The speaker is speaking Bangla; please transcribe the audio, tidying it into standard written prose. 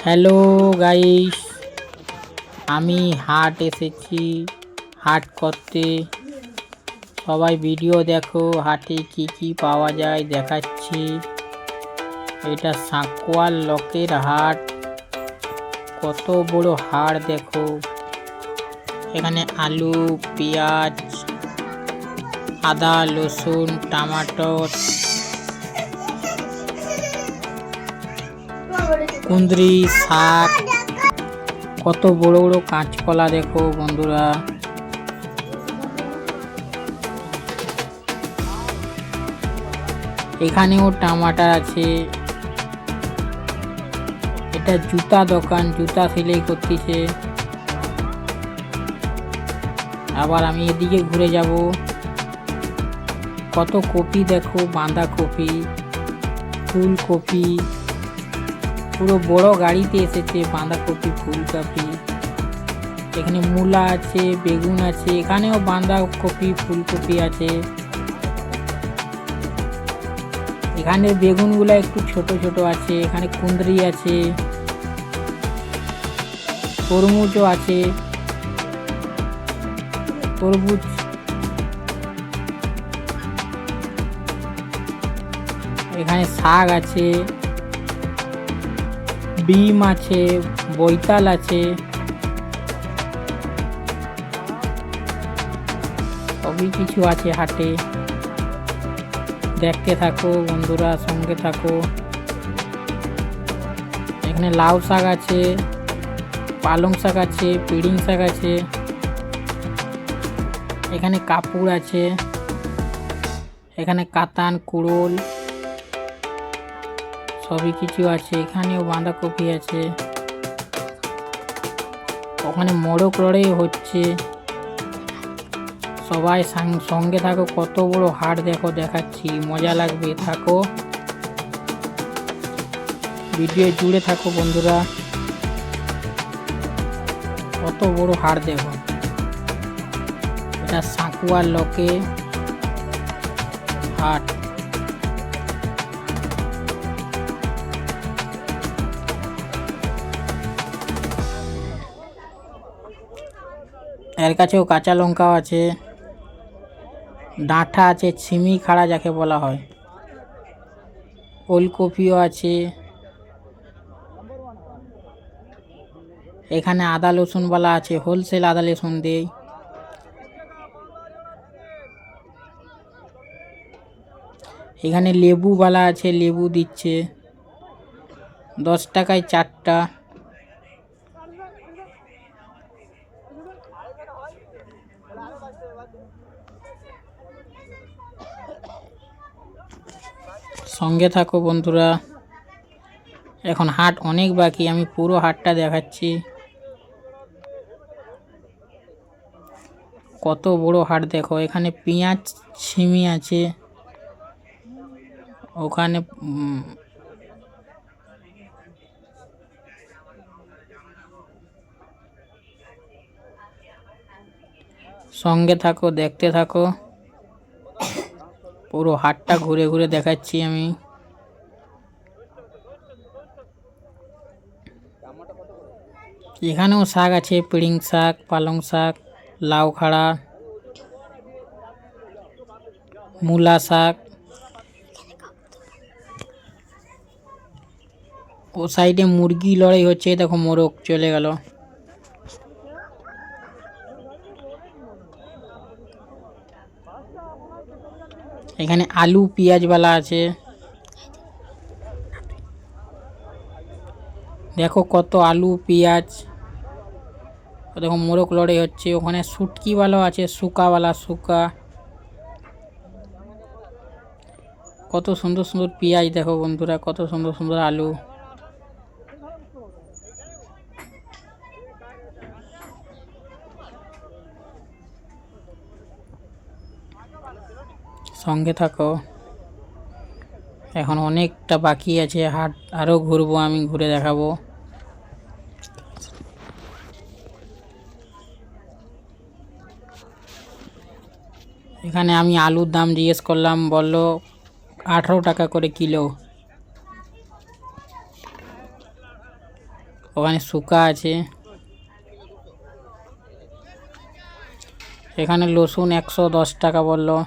হ্যালো গাইস, আমি হাট এসেছি হাট করতে। সবাই ভিডিও দেখো, হাটে কি কি পাওয়া যায় দেখাচ্ছি। এটা সাঁকোয়াল লোকের হাট। কত বড় হাট দেখো। এখানে আলু, পেঁয়াজ, আদা, রসুন, টমাটোর, কুঁদরি, শাক, কত বড় বড় কাঁচকলা দেখো বন্ধুরা। এখানেও টমাটার আছে। এটা জুতা দোকান, জুতা সেলাই করতেছে। আবার আমি এদিকে ঘুরে যাব। কত কপি দেখো, বাঁধাকপি, ফুলকপি, পুরো বড় গাড়িতে এসেছে বাঁধাকপি, ফুলকপি। এখানে মূলা আছে, বেগুন আছে, এখানেও বাঁধাকপি, ফুলকপি আছে। এখানে বেগুনগুলো একটু ছোট ছোট আছে। এখানে কুঁদরি আছে, তরমুজও আছে, তরমুজ। এখানে শাক আছে, বিম আছে, বৈতাল আছে, সবই কিছু আছে হাটে। দেখতে থাকো বন্ধুরা, সঙ্গে থাকো। এখানে লাউ শাক আছে, পালং শাক আছে, পিড়িং শাক আছে। এখানে কাপড় আছে, এখানে কাতান, কুড়োল, সবই কিছু আছে। এখানেও বাঁধাকপি আছে। ওখানে মোড়ক লড়াই হচ্ছে। সবাই সঙ্গে থাকো। কত বড় হাট দেখো, দেখাচ্ছি, মজা লাগবে, থাকো, ভিডিও জুড়ে থাকো বন্ধুরা। কত বড় হাট দেখো। এটা সাঁকুয়ার লোকে হাট। এর কাছেও কাঁচা লঙ্কাও আছে, ডাঁটা আছে, ছিমি খাড়া যাকে বলা হয়, ওলকপিও আছে। এখানে আদা রসুন বালা আছে, হোলসেল আদা রসুন দেয়। এখানে লেবু বালা আছে, লেবু দিচ্ছে 10 টাকায় 4টা। সঙ্গে থাকো বন্ধুরা। এখন হাট অনেক বাকি, আমি পুরো হাটটা দেখাচ্ছি। কত বড় হাট দেখো। এখানে পেঁয়াজ, ছিমি আছে। ওখানে সঙ্গে থাকো, দেখতে থাকো। পুরো হাটটা ঘুরে ঘুরে দেখাচ্ছি আমি। এখানেও শাক আছে, পিড়িং শাক, পালং শাক, লাউ খাড়া, মূলা শাক। ও সাইডে মুরগি লড়াই হচ্ছে, দেখো মোরগ চলে গেল। এখানে আলু, পেঁয়াজ বালা আছে। দেখো কত আলু, পেঁয়াজ। দেখো মোরগ লড়াই হচ্ছে। ওখানে শুটকিওয়ালাও আছে, শুকাওয়ালা, শুকা। কত সুন্দর সুন্দর পেঁয়াজ দেখো বন্ধুরা, কত সুন্দর সুন্দর আলু। সঙ্গে থাকো। এখন অনেকটা বাকি আছে হাট, আরও ঘুরবো আমি, ঘুরে দেখাবো। এখানে আমি আলুর দাম জিজ্ঞেস করলাম, বললো 18 টাকা করে কিলো। ওখানে শুকা আছে। এখানে রসুন 110 টাকা বললো।